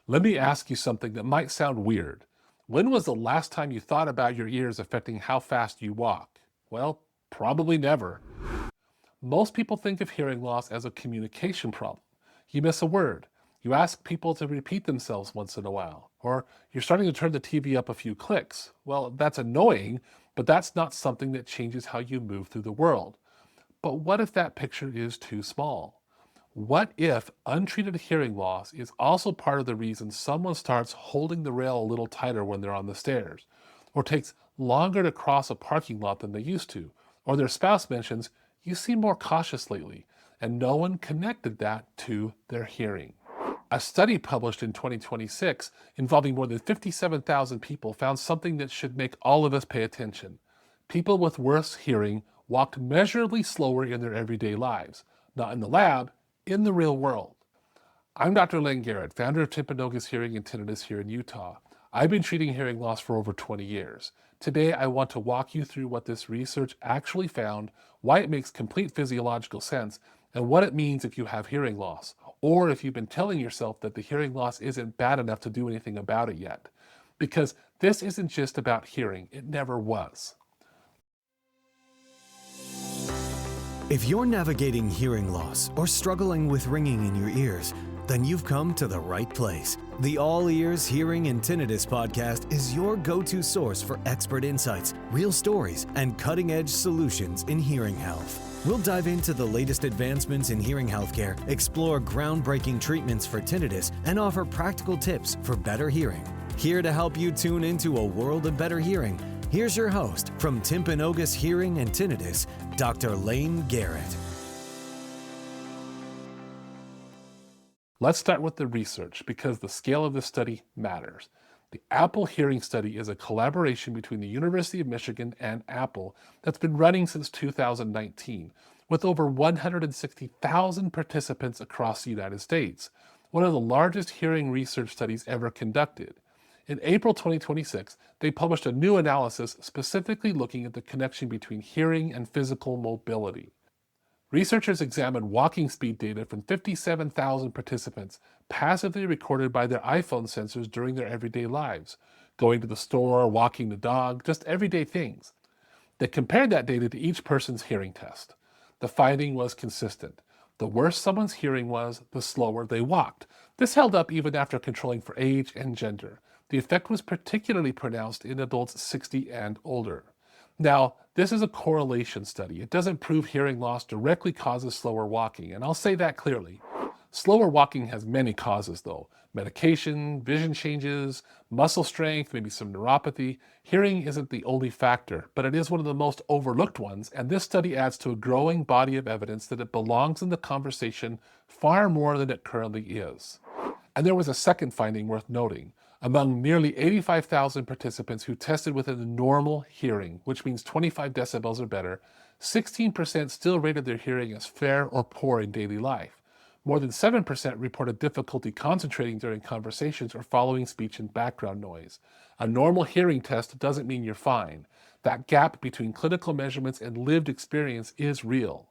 Let me ask you something that might sound weird. When was the last time you thought about your ears affecting how fast you walk? Well, probably never. Most people think of hearing loss as a communication problem. You miss a word. You ask people to repeat themselves once in a while. Or you're starting to turn the TV up a few clicks. Well, that's annoying, but that's not something that changes how you move through the world. But what if that picture is too small? What if untreated hearing loss is also part of the reason someone starts holding the rail a little tighter when they're on the stairs, or takes longer to cross a parking lot than they used to, or their spouse mentions, "You seem more cautious lately," and no one connected that to their hearing? A study published in 2026 involving more than 57,000 people found something that should make all of us pay attention. People with worse hearing walked measurably slower in their everyday lives, not in the lab, in the real world. I'm Dr. Layne Garrett, founder of Timpanogos Hearing and Tinnitus here in Utah. I've been treating hearing loss for over 20 years. Today, I want to walk you through what this research actually found, why it makes complete physiological sense, and what it means if you have hearing loss, or if you've been telling yourself that the hearing loss isn't bad enough to do anything about it yet. Because this isn't just about hearing, it never was. If you're navigating hearing loss or struggling with ringing in your ears, then you've come to the right place. The All Ears Hearing and Tinnitus podcast is your go-to source for expert insights, real stories, and cutting-edge solutions in hearing health. We'll dive into the latest advancements in hearing healthcare, explore groundbreaking treatments for tinnitus, and offer practical tips for better hearing. Here to help you tune into a world of better hearing, here's your host from Timpanogos Hearing and Tinnitus, Dr. Layne Garrett. Let's start with the research because the scale of this study matters. The Apple Hearing Study is a collaboration between the University of Michigan and Apple that's been running since 2019, with over 160,000 participants across the United States, one of the largest hearing research studies ever conducted. In April 2026, they published a new analysis specifically looking at the connection between hearing and physical mobility. Researchers examined walking speed data from 57,000 participants passively recorded by their iPhone sensors during their everyday lives, going to the store, walking the dog, just everyday things. They compared that data to each person's hearing test. The finding was consistent. The worse someone's hearing was, the slower they walked. This held up even after controlling for age and gender. The effect was particularly pronounced in adults 60 and older. Now, this is a correlation study. It doesn't prove hearing loss directly causes slower walking, and I'll say that clearly. Slower walking has many causes, though. Medication, vision changes, muscle strength, maybe some neuropathy. Hearing isn't the only factor, but it is one of the most overlooked ones, and this study adds to a growing body of evidence that it belongs in the conversation far more than it currently is. And there was a second finding worth noting. Among nearly 85,000 participants who tested within the normal hearing, which means 25 decibels or better, 16% still rated their hearing as fair or poor in daily life. More than 7% reported difficulty concentrating during conversations or following speech and background noise. A normal hearing test doesn't mean you're fine. That gap between clinical measurements and lived experience is real.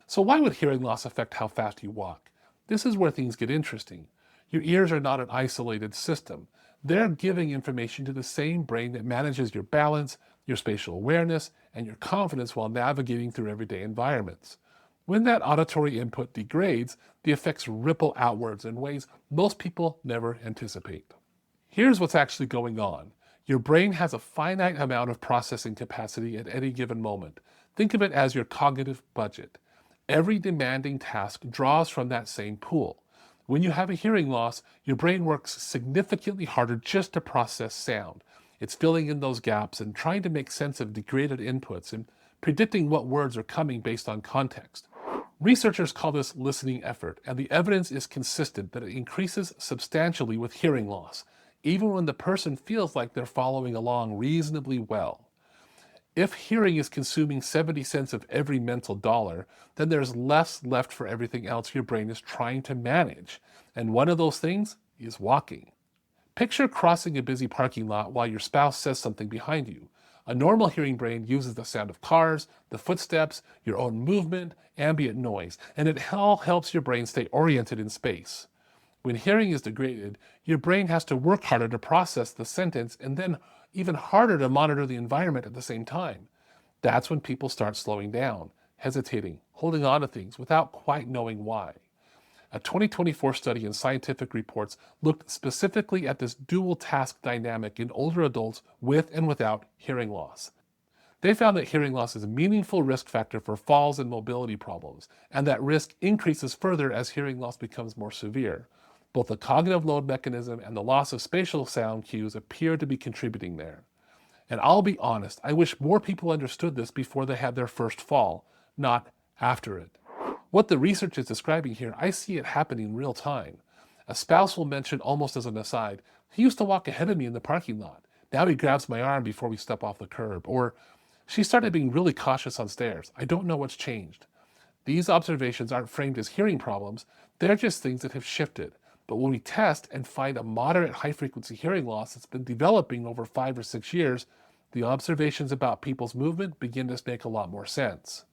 So why would hearing loss affect how fast you walk? This is where things get interesting. Your ears are not an isolated system. They're giving information to the same brain that manages your balance, your spatial awareness, and your confidence while navigating through everyday environments. When that auditory input degrades, the effects ripple outwards in ways most people never anticipate. Here's what's actually going on. Your brain has a finite amount of processing capacity at any given moment. Think of it as your cognitive budget. Every demanding task draws from that same pool. When you have a hearing loss, your brain works significantly harder just to process sound. It's filling in those gaps and trying to make sense of degraded inputs and predicting what words are coming based on context. Researchers call this listening effort, and the evidence is consistent that it increases substantially with hearing loss, even when the person feels like they're following along reasonably well. If hearing is consuming 70 cents of every mental dollar, then there's less left for everything else your brain is trying to manage. And one of those things is walking. Picture crossing a busy parking lot while your spouse says something behind you. A normal hearing brain uses the sound of cars, the footsteps, your own movement, ambient noise, and it all helps your brain stay oriented in space. When hearing is degraded, your brain has to work harder to process the sentence and then even harder to monitor the environment at the same time. That's when people start slowing down, hesitating, holding on to things without quite knowing why. A 2024 study in Scientific Reports looked specifically at this dual task dynamic in older adults with and without hearing loss. They found that hearing loss is a meaningful risk factor for falls and mobility problems, and that risk increases further as hearing loss becomes more severe. Both the cognitive load mechanism and the loss of spatial sound cues appear to be contributing there. And I'll be honest, I wish more people understood this before they had their first fall, not after it. What the research is describing here, I see it happening in real time. A spouse will mention almost as an aside, "He used to walk ahead of me in the parking lot. Now he grabs my arm before we step off the curb." Or, "She started being really cautious on stairs. I don't know what's changed." These observations aren't framed as hearing problems, they're just things that have shifted. But when we test and find a moderate high-frequency hearing loss that's been developing over 5 or 6 years, the observations about people's movement begin to make a lot more sense.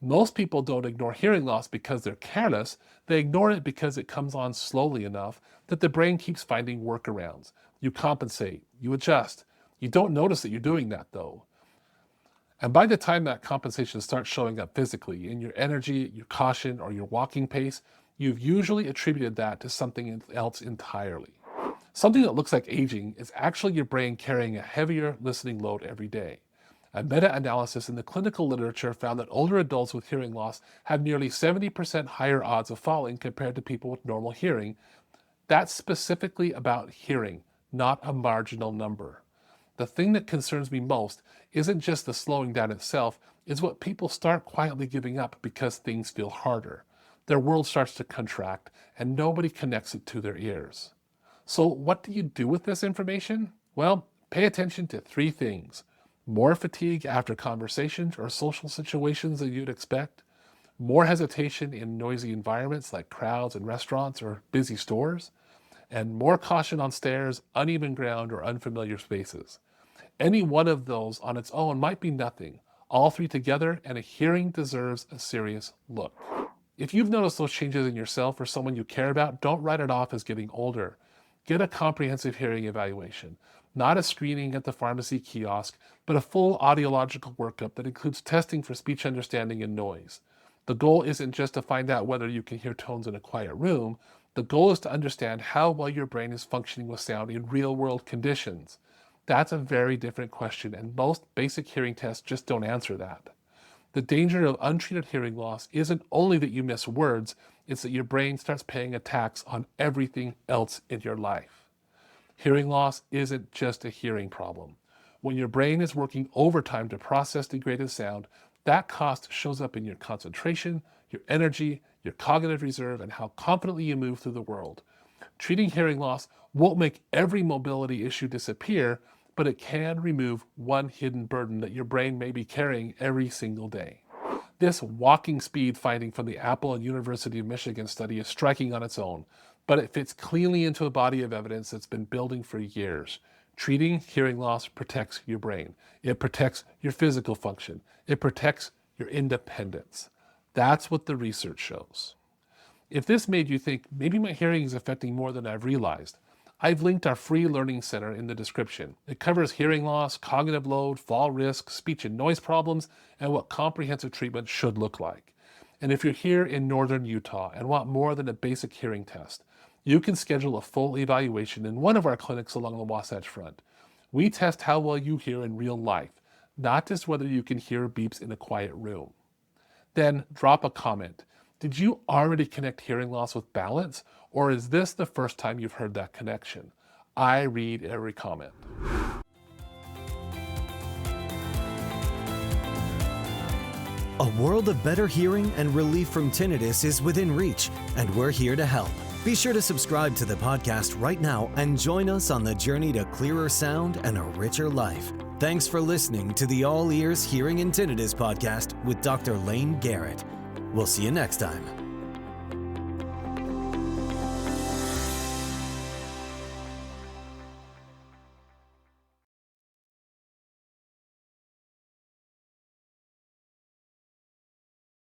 Most people don't ignore hearing loss because they're careless, they ignore it because it comes on slowly enough that the brain keeps finding workarounds. You compensate, you adjust. You don't notice that you're doing that though. And by the time that compensation starts showing up physically in your energy, your caution, or your walking pace, you've usually attributed that to something else entirely. Something that looks like aging is actually your brain carrying a heavier listening load every day. A meta-analysis in the clinical literature found that older adults with hearing loss have nearly 70% higher odds of falling compared to people with normal hearing. That's specifically about hearing, not a marginal number. The thing that concerns me most isn't just the slowing down itself, it's what people start quietly giving up because things feel harder. Their world starts to contract and nobody connects it to their ears. So what do you do with this information? Well, pay attention to 3 things. More fatigue after conversations or social situations than you'd expect. More hesitation in noisy environments like crowds and restaurants or busy stores. And more caution on stairs, uneven ground, or unfamiliar spaces. Any one of those on its own might be nothing. All 3 together, and a hearing deserves a serious look. If you've noticed those changes in yourself or someone you care about, don't write it off as getting older. Get a comprehensive hearing evaluation. Not a screening at the pharmacy kiosk, but a full audiological workup that includes testing for speech understanding and noise. The goal isn't just to find out whether you can hear tones in a quiet room. The goal is to understand how well your brain is functioning with sound in real-world conditions. That's a very different question, and most basic hearing tests just don't answer that. The danger of untreated hearing loss isn't only that you miss words, it's that your brain starts paying a tax on everything else in your life. Hearing loss isn't just a hearing problem. When your brain is working overtime to process degraded sound, that cost shows up in your concentration, your energy, your cognitive reserve, and how confidently you move through the world. Treating hearing loss won't make every mobility issue disappear, but it can remove one hidden burden that your brain may be carrying every single day. This walking speed finding from the Apple and University of Michigan study is striking on its own, but it fits cleanly into a body of evidence that's been building for years. Treating hearing loss protects your brain. It protects your physical function. It protects your independence. That's what the research shows. If this made you think, maybe my hearing is affecting more than I've realized, I've linked our free learning center in the description. It covers hearing loss, cognitive load, fall risk, speech and noise problems, and what comprehensive treatment should look like. And if you're here in northern Utah and want more than a basic hearing test, you can schedule a full evaluation in one of our clinics along the Wasatch Front. We test how well you hear in real life, not just whether you can hear beeps in a quiet room. Then drop a comment. Did you already connect hearing loss with balance, or is this the first time you've heard that connection? I read every comment. A world of better hearing and relief from tinnitus is within reach, and we're here to help. Be sure to subscribe to the podcast right now and join us on the journey to clearer sound and a richer life. Thanks for listening to the All Ears Hearing and Tinnitus podcast with Dr. Layne Garrett. We'll see you next time.